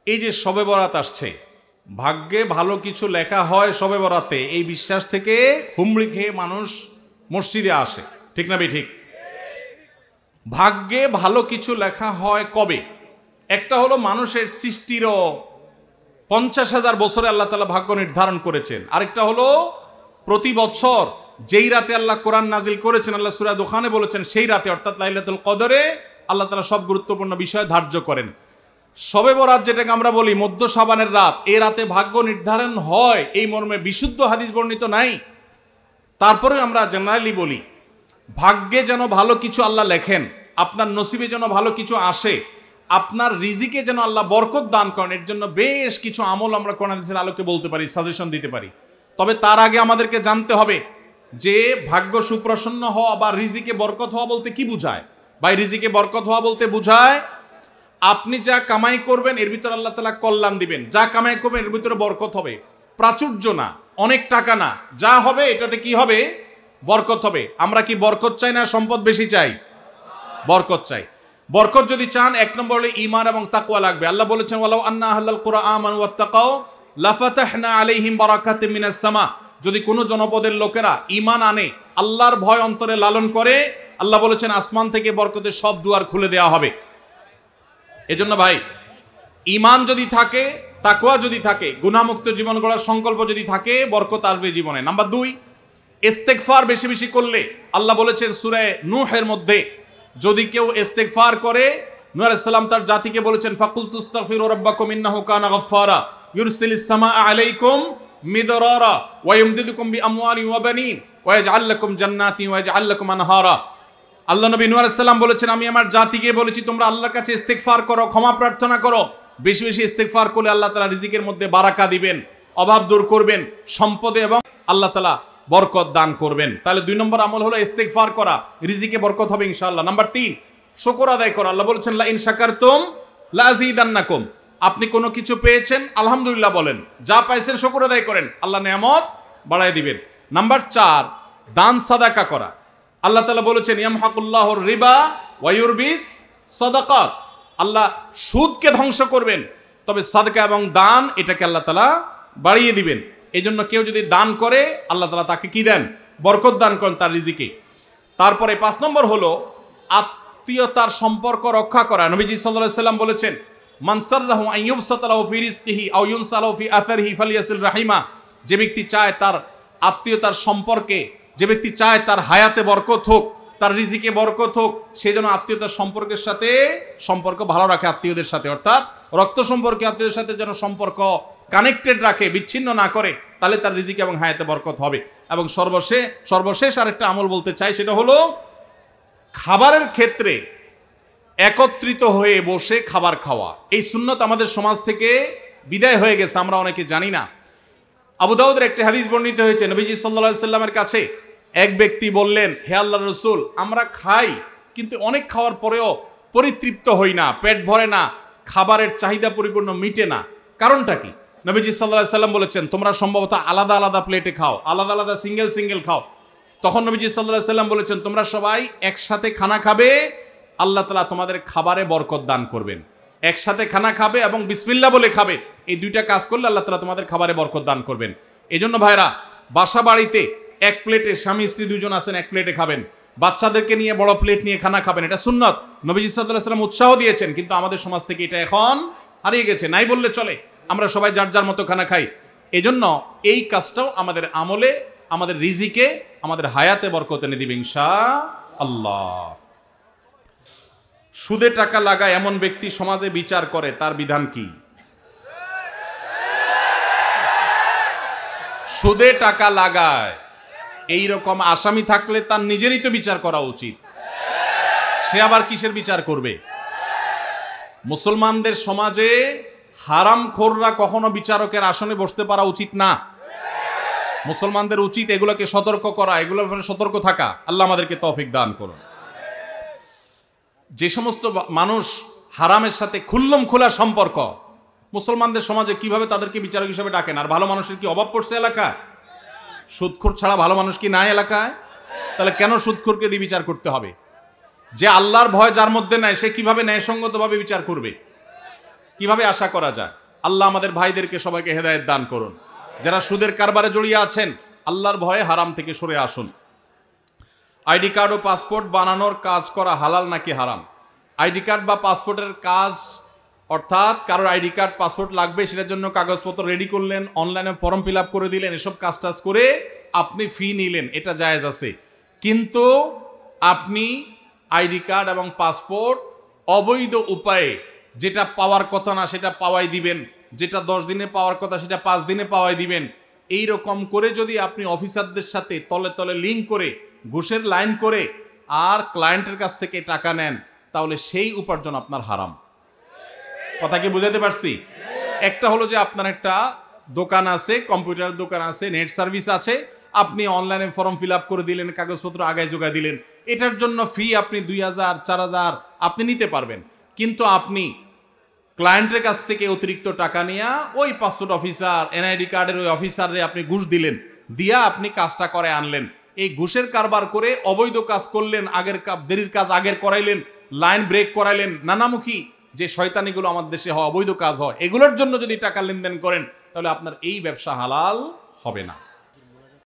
এই যে শবে বরাত আসছে, ভাগ্যে ভালো কিছু লেখা হয় শবে বরাতে, এই বিশ্বাস থেকে হুমড়ি খেয়ে মানুষ মসজিদে আসে, ঠিক না ঠিক? ভাগ্যে ভালো কিছু লেখা হয় কবে? একটা হলো মানুষের সৃষ্টিরও 50,000 বছরে আল্লাহ তাআলা ভাগ্য নির্ধারণ করেছেন। আরেকটা হলো প্রতি বছর যেই রাতে আল্লাহ কোরআন নাজিল করেছেন, আল্লাহ সূরা দুখানে বলেছেন সেই রাতে অর্থাৎ লাইলাতুল কদরে আল্লাহ তাআলা সব গুরুত্বপূর্ণ বিষয় ধার্য করেন। শবে বরাত যেটাকে আমরা বলি মধ্য শাবানের রাত, এই রাতে ভাগ্য নির্ধারণ হয় এই মর্মে বিশুদ্ধ হাদিস বর্ণিত নাই। তারপরে আমরা জেনারেলি বলি ভাগ্যে যেন ভালো কিছু আল্লাহ লেখেন, আপনার নসিবে যেন ভালো কিছু আসে, আপনার রিজিকে যেন আল্লাহ বরকত দান করেন, এর জন্য বেশ কিছু আমল আমরা কোরআন হাদিসের আলোকে বলতে পারি, সাজেশন দিতে পারি। তবে তার আগে আমাদেরকে জানতে হবে যে ভাগ্য সুপ্রসন্ন হওয়া বা রিজিকে বরকত হওয়া বলতে কি বুঝায়। ভাই, রিজিকে বরকত হওয়া বলতে বুঝায় আপনি যা কামাই করবেন এর ভিতরে আল্লাহ তাআলা কল্যাণ দিবেন, যা কামাই করবেন এর ভিতরে বরকত হবে। প্রাচুর্য না, অনেক টাকা না, যা হবে এটাতে কি হবে? বরকত হবে। আমরা কি বরকত চাই না সম্পদ বেশি চাই? বরকত চাই। বরকত যদি চান এক নম্বর হলে ঈমান এবং তাকওয়া লাগবে। আল্লাহ বলেছেন ওয়ালাউ আন্না আহলাল কুরআ আমানু ওয়াত্তাকাও লাফাতাহনা আলাইহিম বারাকাতিম মিনাস সামা। যদি কোনো জনপদের লোকেরা ঈমান আনে, আল্লাহর ভয় অন্তরে লালন করে, আল্লাহ বলেছেন আসমান থেকে বরকতের সব দুয়ার খুলে দেওয়া হবে। এজন্য ভাই, ঈমান যদি থাকে, তাকওয়া যদি থাকে, গুনাহমুক্ত জীবন গড়ার সংকল্প যদি থাকে, বরকত আসবে জীবনে। নাম্বার 2, ইস্তেগফার বেশি বেশি করলে, আল্লাহ বলেছেন সূরা নূহের মধ্যে যদি কেউ ইস্তেগফার করে, নূহ আলাইহিস সালাম তার জাতিকে বলেছেন ফাকুল তুস্তাগফিরু রাব্বাকুম ইন্নাহু কানা গাফফারা ইউরসিলিস সামাআ আলাইকুম মিদরারা ওয়া ইমদিদুকুম বিআমওয়ালিন ওয়া বানিন ওয়া ইয়াজআল লাকুম জান্নাতিন ওয়া ইয়াজআল লাকুম আনহারা। আল্লাহ নবী নূহ আলাইহিস সালাম বলেছেন আমি আমার জাতিকে বলেছি তোমরা আল্লাহর কাছে ইস্তেগফার করো, ক্ষমা প্রার্থনা করো। বেশি বেশি ইস্তেগফার করলে আল্লাহ তাআলা রিজিকের মধ্যে বারাকা দিবেন, অভাব দূর করবেন, সম্পদে এবং আল্লাহ তাআলা বরকত দান করবেন। তাহলে 2 নম্বর আমল হলো ইস্তেগফার করা, রিজিকে বরকত হবে ইনশাআল্লাহ। নাম্বার 3, শুকর আদায় করা। আল্লাহ বলেছেন লা ইন শাকারতুম লা আযীদান্নাকুম। আপনি কোনো কিছু পেয়েছেন আলহামদুলিল্লাহ বলেন, যা পাইছেন শুকর আদায় করেন, আল্লাহ নেয়ামত বাড়ায় দিবেন। নাম্বার 4, দান সাদাকা করা। আল্লাহ তাআলা বলেছেন ইয়ামহাকুল্লাহুর রিবা ওয়া ইউরবিস সাদাকাত। আল্লাহ সুদকে ধ্বংস করবেন, তবে সাদকা এবং দান এটাকে আল্লাহ তাআলা বাড়িয়ে দিবেন। এই জন্য কেউ যদি দান করে আল্লাহ তাআলা তাকে কি দেন? বরকত দান করেন তার রিজিকে। তারপরে 5 নম্বর হলো আত্মীয়তার সম্পর্ক রক্ষা করা। নবীজি সাল্লাল্লাহু আলাইহি সাল্লাম বলেছেন মান সাররাহু আন ইউবসাতা লাহু ফি রিজকিহি আও ইউনসালাহু ফি আথারিহি ফালিয়াসিল রাহিমা। যে ব্যক্তি চায় তার আত্মীয়তার সম্পর্কে, যে ব্যক্তি চায় তার হায়াতে বরকত হোক, তার রিজিকে বরকত হোক, সে যেন আত্মীয়তার সম্পর্কের সাথে সম্পর্ক ভালো রাখে, আত্মীয়দের সাথে অর্থাৎ রক্ত সম্পর্কে আত্মীয়দের সাথে যেন সম্পর্ক কানেক্টেড রাখে, বিচ্ছিন্ন না করে, তাহলে তার রিজিক এবং হায়াতে বরকত হবে। এবং সর্বশেষ আরেকটা আমল বলতে চাই, সেটা হলো খাবারের ক্ষেত্রে একত্রিত হয়ে বসে খাবার খাওয়া। এই সুন্নত আমাদের সমাজ থেকে বিদায় হয়ে গেছে, আমরা অনেকে জানি না। আবু দাউদের একটি হাদিস বর্ণিত হয়েছে, নবীজি সাল্লাল্লাহু আলাইহি সাল্লামের কাছে এক ব্যক্তি বললেন হে আল্লাহর রাসূল, আমরা খাই কিন্তু অনেক খাওয়ার পরেও পরিতৃপ্ত হই না, পেট ভরে না, খাবারের চাহিদা পরিপূর্ণ মিটে না, কারণটা কি? নবীজি সাল্লাল্লাহু আলাইহি সাল্লাম বলেছেন তোমরা সম্ভবত আলাদা আলাদা প্লেটে খাও, আলাদা আলাদা সিঙ্গেল খাও। তখন নবীজি সাল্লাল্লাহু আলাইহি সাল্লাম বলেছেন তোমরা সবাই একসাথে খানা খাবে, আল্লাহ তাআলা তোমাদের খাবারে বরকত দান করবেন। একসাথে খানা খাবে এবং বিসমিল্লাহ বলে খাবে, এই 2টা কাজ করলে আল্লাহ তাআলা তোমাদের খাবারে বরকত দান করবেন। এজন্য ভাইরা, বাসা বাড়িতে এক প্লেটে স্বামী স্ত্রী 2জন আছেন, এক প্লেটে খাবেন। বাচ্চাদেরকে নিয়ে বড় প্লেট নিয়ে খানা খাবেন, এটা সুন্নত। নবীজি সাল্লাল্লাহু আলাইহি সাল্লাম উৎসাহ দিয়েছেন, কিন্তু আমাদের সমাজ থেকে এটা এখন হারিয়ে গেছে, নাই বললে চলে। আমরা সবাই যার যার মতো খানা খাই। এজন্য এই কাজটাও আমাদের আমলে, আমাদের রিজিকে, আমাদের হায়াতে বরকত এনে দিবে ইনশাআল্লাহ। সুদে টাকা লাগায় এমন ব্যক্তি সমাজে বিচার করে, তার বিধান কি? সুদে টাকা লাগায় এই রকম আসামি থাকলে তার নিজেরই তো বিচার করা উচিত, সে আবার কিসের বিচার করবে? মুসলমানদের সমাজে হারামখোররা কখনো বিচারকের আসনে বসতে পারা উচিত না। মুসলমানদের উচিত এগুলোকে সতর্ক করা, এগুলোর ব্যাপারে সতর্ক থাকা। আল্লাহ আমাদেরকে তৌফিক দান করুন। যে সমস্ত মানুষ হারামের সাথে খুল্লম খোলা সম্পর্ক, মুসলমানদের সমাজে কিভাবে তাদেরকে বিচারক হিসেবে ডাকেন? আর ভালো মানুষের কি অভাব পড়ছে এলাকায়? সুদখোর ছাড়া ভালো মানুষ কি নাই এলাকায়? তাহলে কেন সুদখোরকে দিয়ে বিচার করতে হবে? যে আল্লাহর ভয় যার মধ্যে নাই, সে কিভাবে ন্যায়সঙ্গতভাবে বিচার করবে? কিভাবে আশা করা যায়? আল্লাহ আমাদের ভাইদেরকে সবাইকে হেদায়েত দান করুন। যারা সুদের কারবারে জড়িয়ে আছেন, আল্লাহর ভয়ে হারাম থেকে সরে আসুন। আইডি কার্ড ও পাসপোর্ট বানানোর কাজ করা হালাল নাকি হারাম? আইডি কার্ড বা পাসপোর্টের কাজ, অর্থাৎ কারোর আইডি কার্ড পাসপোর্ট লাগবে, সেটার জন্য কাগজপত্র রেডি করলেন, অনলাইনে ফর্ম ফিল আপ করে দিলেন, এসব কাজ টাজ করে আপনি ফি নিলেন, এটা জায়েজ আছে। কিন্তু আপনি আইডি কার্ড এবং পাসপোর্ট অবৈধ উপায়ে যেটা পাওয়ার কথা না সেটা পাওয়াই দিবেন, যেটা 10 দিনে পাওয়ার কথা সেটা 5 দিনে পাওয়াই দিবেন, এই রকম করে যদি আপনি অফিসারদের সাথে তলে তলে লিঙ্ক করে ঘুষের লাইন করে আর ক্লায়েন্টের কাছ থেকে টাকা নেন, তাহলে সেই উপার্জন আপনার হারাম। কথা কি বুঝাতে পারছি? একটা হলো যে আপনার একটা দোকান আছে, কম্পিউটার দোকান আছে, নেট সার্ভিস আছে, আপনি অনলাইনে ফর্ম ফিল আপ করে দিলেন, কাগজপত্র আগায় জোগায় দিলেন, এটার জন্য ফি আপনি 2000 4000 আপনি নিতে পারবেন। কিন্তু আপনি ক্লায়েন্টের কাছ থেকে অতিরিক্ত টাকা নিয়ে ওই পাসপোর্ট অফিসার, এনআইডি কার্ডের ওই অফিসারে আপনি ঘুষ দিলেন, দিয়া আপনি কাজটা করে আনলেন। এই ঘুষের কারবার করে অবৈধ কাজ করলেন, আগের দেরির কাজ আগের করাইলেন, লাইন ব্রেক করাইলেন, নানামুখী যে শয়তানিগুলো আমাদের দেশে হয়, অবৈধ কাজ হয়, এগুলোর জন্য যদি টাকা লেনদেন করেন, তাহলে আপনার এই ব্যবসা হালাল হবে না।